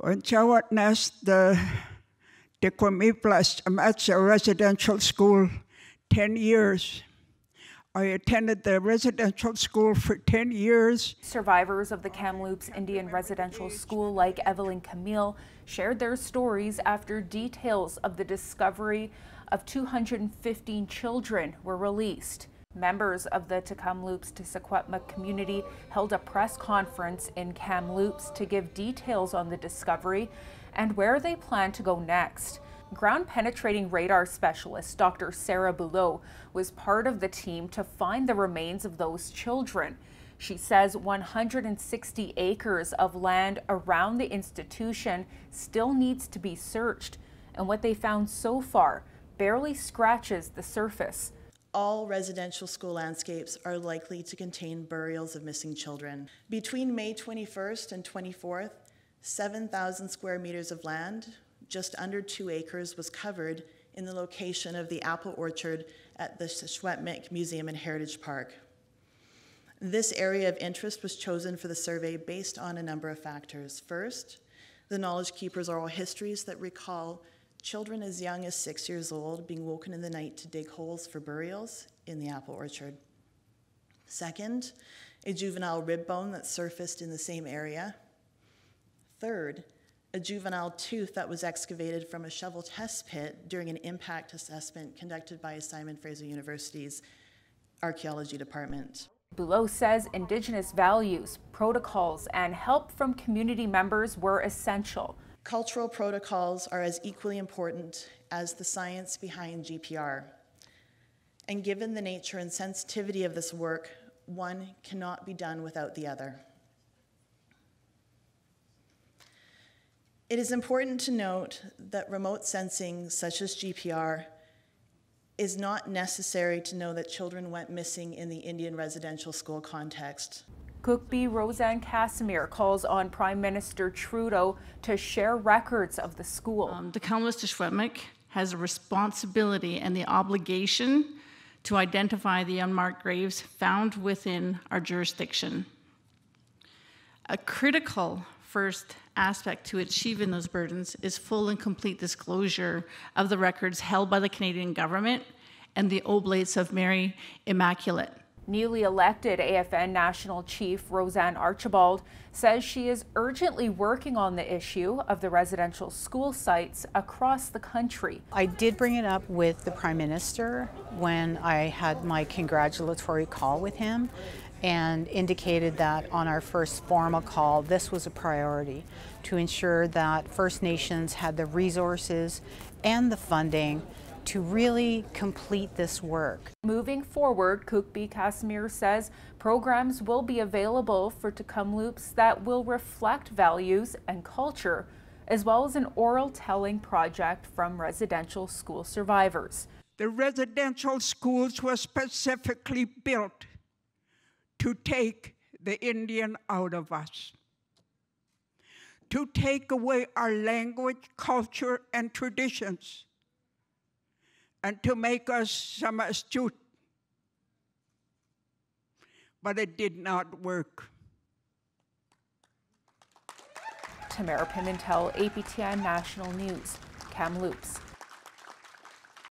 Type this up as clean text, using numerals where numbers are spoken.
When Chawat Nas the Tk'emlups Residential School 10 years. I attended the residential school for 10 years. Survivors of the Kamloops Indian Residential School, like Evelyn Camille, shared their stories after details of the discovery of 215 children were released. Members of the Tk'emlups to Secwépemc community held a press conference in Kamloops to give details on the discovery and where they plan to go next. Ground-penetrating radar specialist Dr. Sarah Beaulieu was part of the team to find the remains of those children. She says 160 acres of land around the institution still needs to be searched, and what they found so far barely scratches the surface. All residential school landscapes are likely to contain burials of missing children. Between May 21st and 24th, 7,000 square meters of land, just under 2 acres, was covered in the location of the apple orchard at the Secwépemc Museum and Heritage Park. This area of interest was chosen for the survey based on a number of factors. First, the Knowledge Keepers' oral histories that recall children as young as 6 years old being woken in the night to dig holes for burials in the apple orchard. Second, a juvenile rib bone that surfaced in the same area. Third, a juvenile tooth that was excavated from a shovel test pit during an impact assessment conducted by Simon Fraser University's archaeology department. Beaulieu says Indigenous values, protocols, and help from community members were essential. Cultural protocols are as equally important as the science behind GPR. And given the nature and sensitivity of this work, one cannot be done without the other. It is important to note that remote sensing, such as GPR, is not necessary to know that children went missing in the Indian residential school context. Cookbee Roseanne Casimir calls on Prime Minister Trudeau to share records of the school. The Kamloops to Secwépemc has a responsibility and the obligation to identify the unmarked graves found within our jurisdiction. A critical first aspect to achieving those burdens is full and complete disclosure of the records held by the Canadian government and the Oblates of Mary Immaculate. Newly elected APTN National Chief Roseanne Archibald says she is urgently working on the issue of the residential school sites across the country. I did bring it up with the Prime Minister when I had my congratulatory call with him, and indicated that on our first formal call, this was a priority to ensure that First Nations had the resources and the funding to really complete this work. Moving forward, Cookbee Casimir says programs will be available for Tk'emlups that will reflect values and culture, as well as an oral telling project from residential school survivors. The residential schools were specifically built to take the Indian out of us, to take away our language, culture, and traditions, and to make us some astute. But it did not work. Tamara Pimentel, APTN National News, Kamloops.